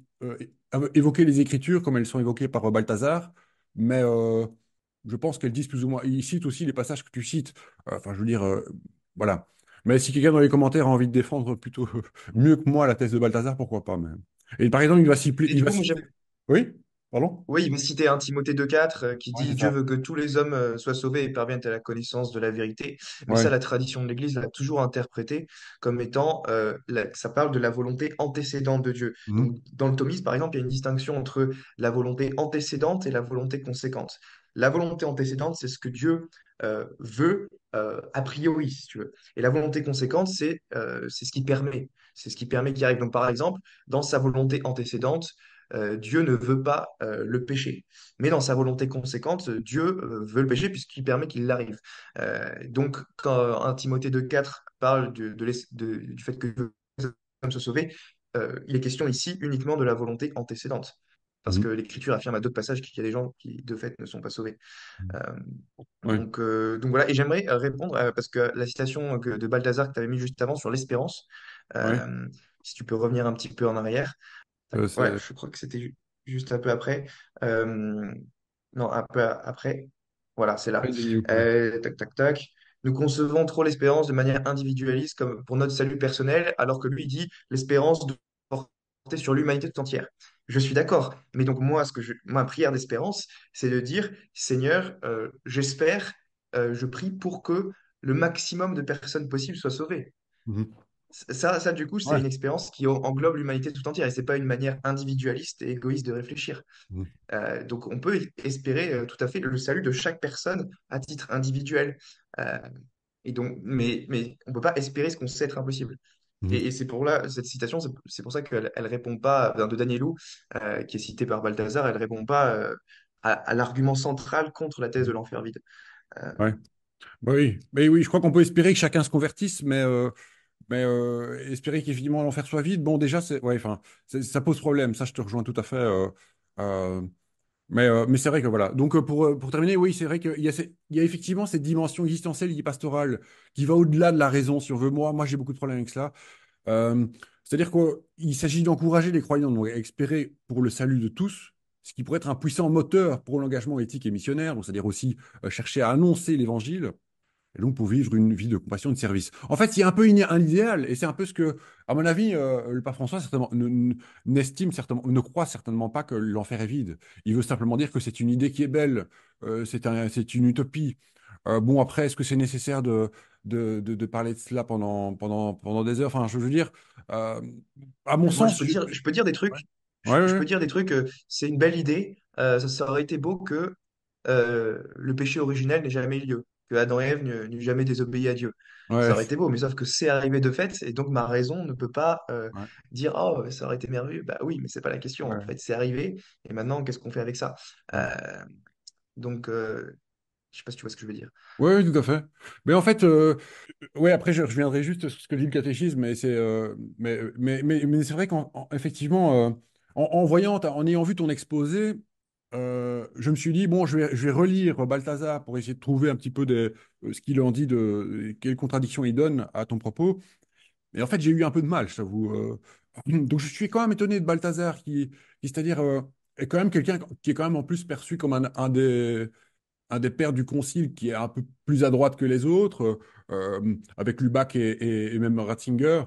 évoqué les Écritures comme elles sont évoquées par Balthazar, mais je pense qu'elles disent plus ou moins. Il cite aussi les passages que tu cites. Enfin, je veux dire, voilà. Mais si quelqu'un dans les commentaires a envie de défendre plutôt mieux que moi la thèse de Balthazar, pourquoi pas. Mais... Et par exemple, Et il du va coup, moi, citer. Oui? Pardon? oui, il va citer un Timothée 2,4 qui Ouais, dit c'est Dieu ça. veut que tous les hommes soient sauvés et parviennent à la connaissance de la vérité. Mais ça, Ouais. la tradition de l'Église l'a toujours interprété comme étant, ça parle de la volonté antécédente de Dieu. Mhm. Donc, dans le thomisme, par exemple, il y a une distinction entre la volonté antécédente et la volonté conséquente. La volonté antécédente, c'est ce que Dieu veut a priori, si tu veux. Et la volonté conséquente, c'est ce qui permet. C'est ce qui permet qu'il arrive. Donc, par exemple, dans sa volonté antécédente, Dieu ne veut pas le péché. Mais dans sa volonté conséquente, Dieu veut le péché puisqu'il permet qu'il l'arrive. Donc, quand 1 Timothée 2,4 parle du fait que Dieu veut se sauver, il est question ici uniquement de la volonté antécédente. Parce que Mhm. l'Écriture affirme à d'autres passages qu'il y a des gens qui, de fait, ne sont pas sauvés. Euh, Ouais. donc voilà, et j'aimerais répondre, parce que la citation de Balthazar que tu avais mis juste avant sur l'espérance, Ouais. si tu peux revenir un petit peu en arrière. Ouais, C'est... je crois que c'était juste un peu après. Euh, non, un peu après. Voilà, c'est là. Ouais, Denis, ouais. Tac, tac, tac. Nous concevons trop l'espérance de manière individualiste comme pour notre salut personnel, alors que lui dit l'espérance doit porter sur l'humanité tout entière. Je suis d'accord. Mais donc moi, ma prière d'espérance, c'est de dire, Seigneur, j'espère, je prie pour que le maximum de personnes possibles soient sauvées. Mhm. Ça, du coup, c'est Ouais. une expérience qui englobe l'humanité tout entière et c'est pas une manière individualiste et égoïste de réfléchir. Mhm. Donc, on peut espérer tout à fait le salut de chaque personne à titre individuel. Euh, et donc, mais on peut pas espérer ce qu'on sait être impossible. Mhm. Et c'est pour là, cette citation, c'est pour ça qu'elle elle répond pas, de Danielou, qui est cité par Balthazar, elle répond pas à l'argument central contre la thèse de l'enfer vide. Euh, Ouais. Bah oui, mais oui, je crois qu'on peut espérer que chacun se convertisse, mais espérer qu'effectivement l'enfer soit vide, bon, déjà, ouais, enfin, ça pose problème. Ça, je te rejoins tout à fait. Euh, mais c'est vrai que voilà. Donc, pour terminer, oui, c'est vrai qu'il y a, il y a effectivement cette dimension existentielle et pastorale qui va au-delà de la raison, si on veut. Moi, j'ai beaucoup de problèmes avec cela. Euh, C'est-à-dire qu'il s'agit d'encourager les croyants donc, à espérer pour le salut de tous, ce qui pourrait être un puissant moteur pour l'engagement éthique et missionnaire, donc c'est-à-dire aussi chercher à annoncer l'évangile, et donc pour vivre une vie de compassion et de service. En fait, il y a un peu un idéal, et c'est un peu ce que, à mon avis, le pape François certainement, n'estime certainement, ne croit certainement pas que l'enfer est vide. Il veut simplement dire que c'est une idée qui est belle, c'est une utopie. Bon, après, est-ce que c'est nécessaire de parler de cela pendant des heures? Enfin, je veux dire, euh, à mon Moi, sens, je peux dire des ouais, trucs. ouais, Je ouais, peux dire des trucs. C'est une belle idée. Ça aurait été beau que le péché originel n'ait jamais eu lieu, que Adam et Ève n'eût jamais désobéi à Dieu. Ça ouais, aurait été beau, mais sauf que c'est arrivé de fait, et donc ma raison ne peut pas ouais, dire oh ça aurait été merveilleux. Bah oui, mais c'est pas la question. En ouais, fait, c'est arrivé, et maintenant qu'est-ce qu'on fait avec ça? ouais. Euh, donc, je sais pas si tu vois ce que je veux dire. Oui, oui, tout à fait. Mais en fait, ouais, après, je reviendrai juste sur ce que dit le catéchisme, mais mais c'est vrai qu'effectivement, en voyant, en ayant vu ton exposé, je me suis dit, bon, je vais relire Balthazar pour essayer de trouver un petit peu ce qu'il en dit, quelles contradictions il donne à ton propos. Et en fait, j'ai eu un peu de mal, je t'avoue. Donc, je suis quand même étonné de Balthazar, c'est-à-dire, est quand même quelqu'un qui est quand même en plus perçu comme un des pères du concile qui est un peu plus à droite que les autres, avec Lubac et même Ratzinger,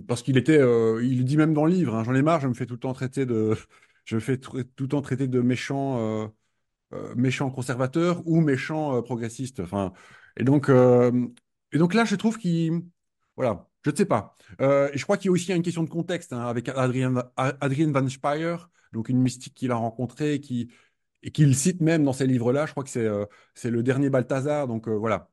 parce il dit même dans le livre, hein, j'en ai marre, je me fais tout le temps traiter je me fais tout le temps traiter de méchant conservateur ou méchant progressiste. Enfin, et donc, euh, et donc là, je trouve voilà, je ne sais pas. Et je crois qu'il y a aussi une question de contexte hein, avec Adrienne Van Speyer, donc une mystique qu'il a rencontrée, et qu'il cite même dans ces livres-là. Je crois que c'est le dernier Balthazar, donc voilà,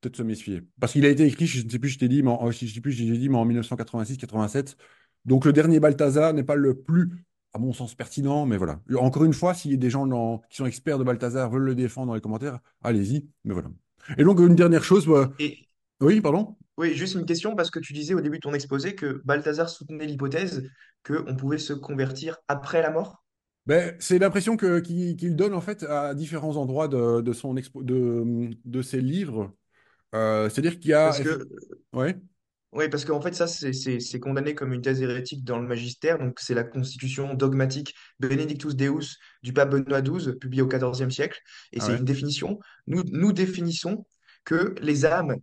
peut-être se méfier. Parce qu'il a été écrit, je ne sais plus, je t'ai dit, mais je sais plus, j'ai dit, mais en 1986-87. Donc le dernier Balthazar n'est pas le plus, à mon sens, pertinent, mais voilà. Encore une fois, s'il y a des gens qui sont experts de Balthazar veulent le défendre dans les commentaires, allez-y, mais voilà. Et donc une dernière chose, Et oui, pardon. oui, juste une question parce que tu disais au début de ton exposé que Balthazar soutenait l'hypothèse qu'on pouvait se convertir après la mort. Ben, c'est l'impression qu'il donne en fait à différents endroits de ses livres. C'est-à-dire qu'il y a... Parce que Ouais. Oui, parce qu'en fait, ça, c'est condamné comme une thèse hérétique dans le magistère. Donc, c'est la constitution dogmatique Benedictus Deus du pape Benoît XII, publiée au XIVe siècle. Et Ah c'est ouais. une définition. Nous définissons que les âmes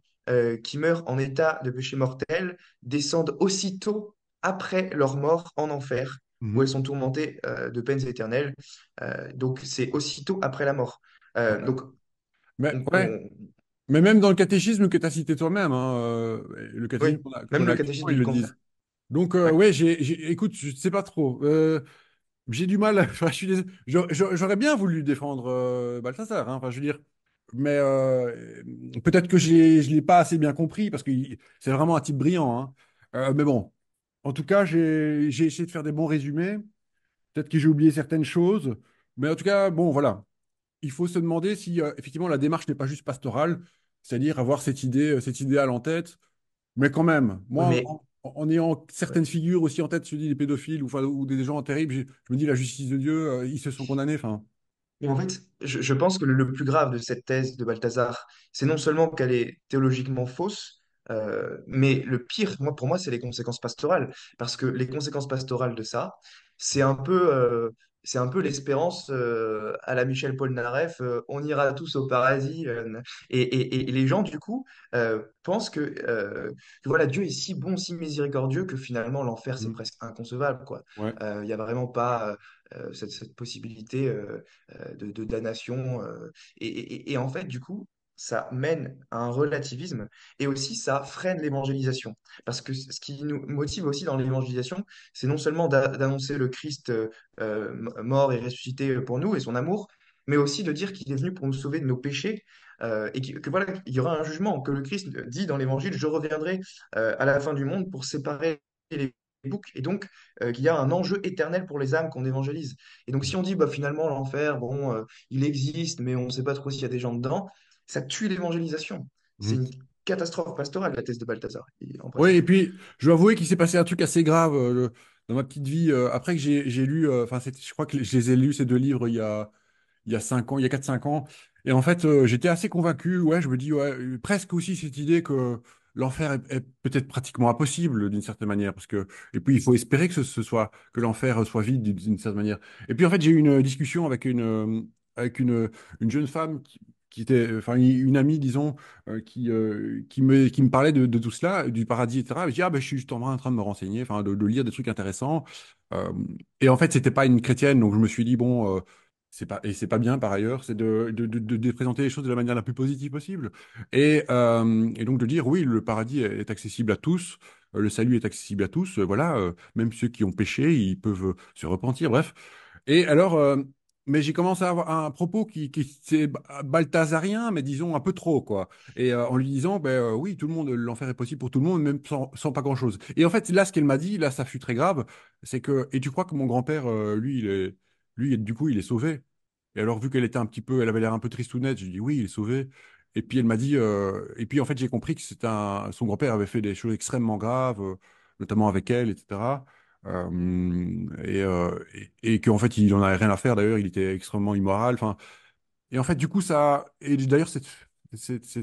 qui meurent en état de péché mortel descendent aussitôt après leur mort en enfer, où elles Mhm. sont tourmentées de peines éternelles. Donc, c'est aussitôt après la mort. Ouais. Donc, Mais, on, ouais. on- Mais même dans le catéchisme que tu as cité toi-même, hein, le oui, catéchisme même qu'on a le catéchisme actuellement, ils du le concile. disent. Donc, Ouais. ouais, écoute, je ne sais pas trop. J'ai du mal. Enfin, je suis j'aurais bien voulu défendre Balthazar, hein, enfin, je veux dire. Mais peut-être que je l'ai pas assez bien compris parce que c'est vraiment un type brillant, hein. Mais bon, en tout cas, j'ai essayé de faire des bons résumés. Peut-être que j'ai oublié certaines choses. Mais en tout cas, bon, voilà. Il faut se demander si effectivement la démarche n'est pas juste pastorale, c'est-à-dire avoir cette idée, cet idéal en tête. Mais quand même, Oui, moi, mais en ayant ouais. certaines figures aussi en tête, je dis des pédophiles ou des gens terribles, je me dis la justice de Dieu, ils se sont condamnés. Enfin, Mais en fait, je pense que le plus grave de cette thèse de Balthazar, c'est non seulement qu'elle est théologiquement fausse, mais le pire, pour moi, c'est les conséquences pastorales. Parce que les conséquences pastorales de ça, c'est un peu, euh, c'est un peu l'espérance à la Michel Polnareff, on ira tous au paradis. Et les gens, du coup, pensent que voilà, Dieu est si bon, si miséricordieux que finalement l'enfer, c'est mm, presque inconcevable, quoi. ouais, Il n'y a vraiment pas cette possibilité de damnation. Et en fait, du coup, ça mène à un relativisme et aussi ça freine l'évangélisation. Parce que ce qui nous motive aussi dans l'évangélisation, c'est non seulement d'annoncer le Christ mort et ressuscité pour nous et son amour, mais aussi de dire qu'il est venu pour nous sauver de nos péchés que voilà, il y aura un jugement, que le Christ dit dans l'Évangile, je reviendrai à la fin du monde pour séparer les boucs, et donc qu'il y a un enjeu éternel pour les âmes qu'on évangélise. Et donc si on dit bah, finalement l'enfer, bon, il existe, mais on ne sait pas trop s'il y a des gens dedans, ça tue l'évangélisation. C'est Mhm. une catastrophe pastorale, la thèse de Balthazar, en Oui, et pratique. puis je dois avouer qu'il s'est passé un truc assez grave dans ma petite vie. Après que j'ai lu, enfin, je crois que je les ai lus, ces deux livres, il y a 5 ans, il y a 4 5 ans. Et en fait, j'étais assez convaincu, ouais, je me dis, ouais, presque aussi cette idée que l'enfer est peut-être pratiquement impossible d'une certaine manière, parce que, et puis il faut espérer que ce soit, que l'enfer soit vide d'une certaine manière. Et puis en fait, j'ai eu une discussion avec une jeune femme qui était, enfin, une amie, disons, qui me parlait de tout cela, du paradis, etc. Et je dis, ah ben, je suis juste en train de me renseigner, enfin, de lire des trucs intéressants. Euh, et en fait, c'était pas une chrétienne, donc je me suis dit, bon, c'est pas bien par ailleurs, c'est de présenter les choses de la manière la plus positive possible. Et donc de dire, oui, le paradis est accessible à tous, le salut est accessible à tous, voilà, même ceux qui ont péché, ils peuvent se repentir, bref. Et alors, mais j'ai commencé à avoir un propos qui c'est balthazarien, mais disons un peu trop, quoi. Et en lui disant, ben oui, tout le monde, l'enfer est possible pour tout le monde, même sans pas grand-chose. Et en fait, là, ce qu'elle m'a dit, là, ça fut très grave, c'est que, et tu crois que mon grand-père, lui, du coup, il est sauvé. Et alors, vu qu'elle était un petit peu, elle avait l'air un peu tristounette, j'ai dit oui, il est sauvé. Et puis elle m'a dit, et puis en fait, j'ai compris que son grand-père avait fait des choses extrêmement graves, notamment avec elle, etc. Et qu'en fait, il en avait rien à faire. D'ailleurs, il était extrêmement immoral. Enfin, et en fait, du coup, et d'ailleurs, cette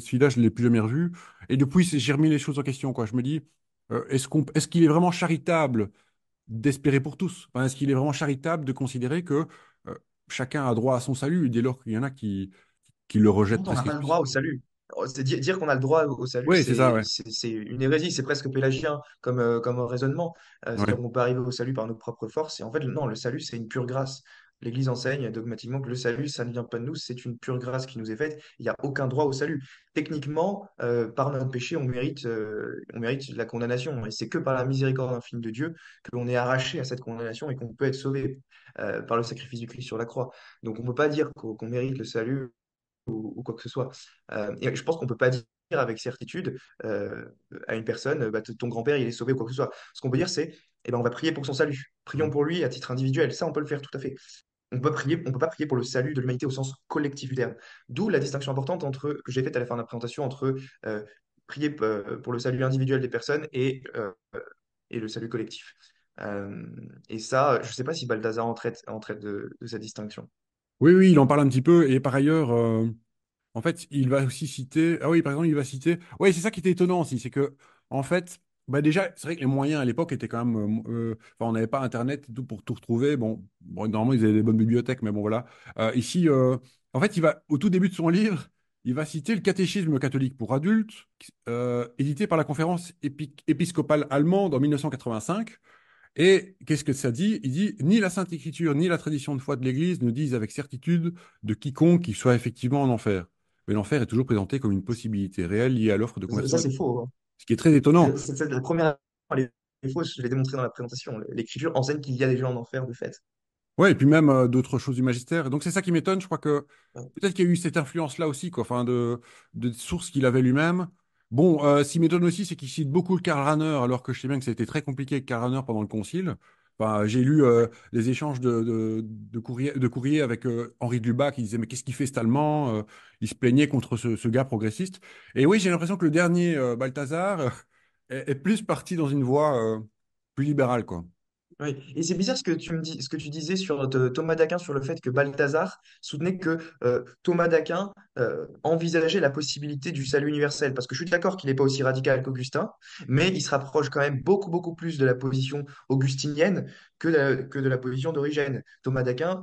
fille-là, je ne l'ai plus jamais revue. Et depuis, j'ai remis les choses en question, quoi. Je me dis, est-ce qu'il est vraiment charitable d'espérer pour tous? Enfin, est-ce qu'il est vraiment charitable de considérer que euh, chacun a droit à son salut dès lors qu'il y en a qui le rejettent On n'a presque pas le droit au explicitement? salut. C'est dire qu'on a le droit au salut, Oui, c'est ça, ouais. c'est une hérésie, c'est presque pélagien comme raisonnement. C'est-à-dire Ouais. qu'on peut arriver au salut par nos propres forces. Et en fait, non, le salut, c'est une pure grâce. L'Église enseigne dogmatiquement que le salut, ça ne vient pas de nous, c'est une pure grâce qui nous est faite. Il n'y a aucun droit au salut. Techniquement, par notre péché, on mérite la condamnation. Et c'est que par la miséricorde infinie de Dieu que l'on est arraché à cette condamnation et qu'on peut être sauvé par le sacrifice du Christ sur la croix. Donc on ne peut pas dire qu'on mérite le salut ou quoi que ce soit. Et je pense qu'on peut pas dire avec certitude à une personne, bah, ton grand-père, il est sauvé ou quoi que ce soit. Ce qu'on peut dire, c'est, eh ben, on va prier pour son salut. Prions Mm. pour lui à titre individuel. Ça, on peut le faire tout à fait. On peut pas prier pour le salut de l'humanité au sens collectif du terme. D'où la distinction importante que j'ai faite à la fin de la présentation entre prier pour le salut individuel des personnes et le salut collectif. Euh, et ça, je ne sais pas si Balthazar en traite de cette distinction. Oui, oui, il en parle un petit peu. Et par ailleurs, en fait, il va aussi citer. Ah oui, par exemple, il va citer. Oui, c'est ça qui était étonnant aussi, c'est que, en fait, bah déjà, c'est vrai que les moyens à l'époque étaient quand même. Enfin, on n'avait pas Internet et tout pour tout retrouver. Bon, normalement, ils avaient des bonnes bibliothèques, mais bon, voilà. Ici, en fait, au tout début de son livre, il va citer le catéchisme catholique pour adultes, édité par la conférence épiscopale allemande en 1985. Et qu'est-ce que ça dit? Il dit, ni la Sainte Écriture, ni la tradition de foi de l'Église ne disent avec certitude de quiconque qui soit effectivement en enfer. Mais l'enfer est toujours présenté comme une possibilité réelle liée à l'offre de Ça, conversion. c'est faux, hein. Ce qui est très étonnant. La première, elle est fausse, je l'ai démontré dans la présentation. L'Écriture enseigne qu'il y a des gens en enfer de fait. Ouais, et puis même d'autres choses du magistère. Donc c'est ça qui m'étonne. Je crois que Ouais. peut-être qu'il y a eu cette influence-là aussi, quoi, enfin de sources qu'il avait lui-même. Bon, ce qui m'étonne aussi, c'est qu'il cite beaucoup le Karl Rahner, alors que je sais bien que ça a été très compliqué avec Karl Rahner pendant le Concile. Enfin, j'ai lu les échanges de courrier avec Henri de Lubac, qui disait, mais qu'est-ce qu'il fait cet Allemand? Il se plaignait contre ce gars progressiste. Et oui, j'ai l'impression que le dernier, Balthazar, est plus parti dans une voie plus libérale, quoi. Oui. Et c'est bizarre ce que tu disais sur Thomas d'Aquin sur le fait que Balthazar soutenait que Thomas d'Aquin envisageait la possibilité du salut universel. Parce que je suis d'accord qu'il n'est pas aussi radical qu'Augustin, mais il se rapproche quand même beaucoup plus de la position augustinienne que de la position d'Origène. Thomas d'Aquin,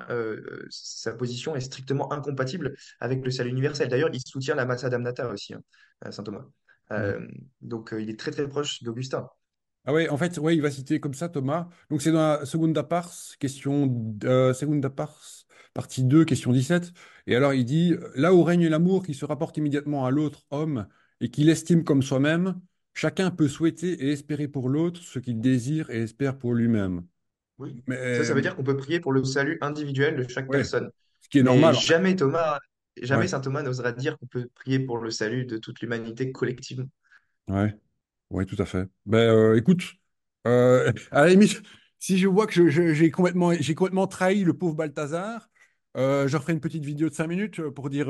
sa position est strictement incompatible avec le salut universel. D'ailleurs, il soutient la Massa Damnata aussi, hein, saint Thomas. Euh, donc, il est très proche d'Augustin. Ah ouais, en fait, ouais, il va citer comme ça Thomas. Donc c'est dans la Secunda Pars, Secunda Pars, partie 2, question 17. Et alors il dit, là où règne l'amour qui se rapporte immédiatement à l'autre homme et qu'il estime comme soi-même, chacun peut souhaiter et espérer pour l'autre ce qu'il désire et espère pour lui-même. Oui. Mais Ça veut dire qu'on peut prier pour le salut individuel de chaque ouais, personne. qui est Mais normal, en fait. jamais jamais Ouais, saint Thomas n'osera dire qu'on peut prier pour le salut de toute l'humanité collectivement. ouais, ouais, tout à fait. Ben, écoute, à la limite, si je vois que j'ai complètement trahi le pauvre Balthazar, je ferai une petite vidéo de 5 minutes pour dire,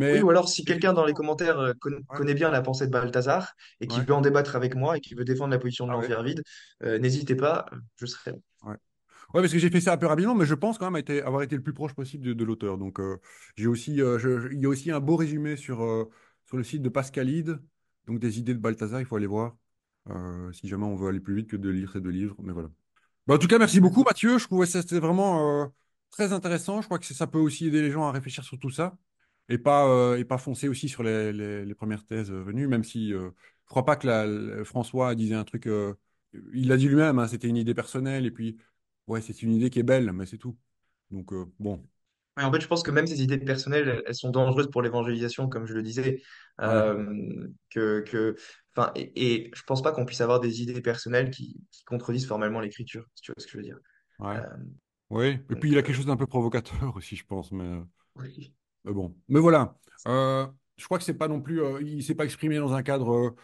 Oui, mais ou alors si quelqu'un dans les effectivement, commentaires ouais, connaît bien la pensée de Balthazar et qui ouais, veut en débattre avec moi et qui veut défendre la position de ah ouais, l'enfer vide, n'hésitez pas, je serai là. ouais. Ouais, parce que j'ai fait ça un peu rapidement, mais je pense quand même avoir été le plus proche possible de l'auteur. Donc, j'ai aussi, il y a aussi un beau résumé sur le site de Pascalide, donc des idées de Balthazar, il faut aller voir, si jamais on veut aller plus vite que de lire ces deux livres. Mais voilà. Bah, en tout cas, merci beaucoup, D'accord. Mathieu. Je trouvais ça c'était vraiment très intéressant. Je crois que ça peut aussi aider les gens à réfléchir sur tout ça et pas foncer aussi sur les premières thèses venues, même si je crois pas que François disait un truc. Il l'a dit lui-même, hein, c'était une idée personnelle et puis ouais, c'est une idée qui est belle, mais c'est tout. Donc bon, Ouais, en fait, je pense que même ces idées personnelles, elles sont dangereuses pour l'évangélisation, comme je le disais. ouais, Enfin, et je pense pas qu'on puisse avoir des idées personnelles qui contredisent formellement l'écriture, si tu vois ce que je veux dire. ouais, Euh, ouais. Et puis donc, il a quelque chose d'un peu provocateur aussi, je pense, oui. mais bon. Mais voilà. Euh, je crois que c'est pas non plus. Il s'est pas exprimé dans un cadre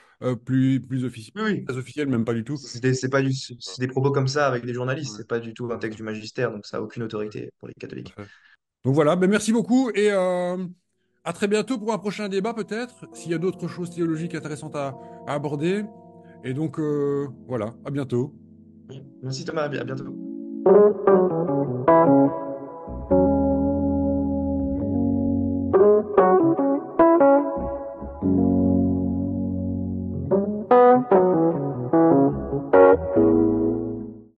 plus officiel, Oui, oui. très officiel, même pas du tout. C'est pas c'est des propos comme ça avec des journalistes, Ouais, c'est pas du tout un c'est ça, texte du magistère, donc ça a aucune tout autorité pour les à catholiques. fait. Donc voilà, ben merci beaucoup et à très bientôt pour un prochain débat peut-être, s'il y a d'autres choses théologiques intéressantes à aborder. Et donc voilà, à bientôt. Merci Thomas, à bientôt.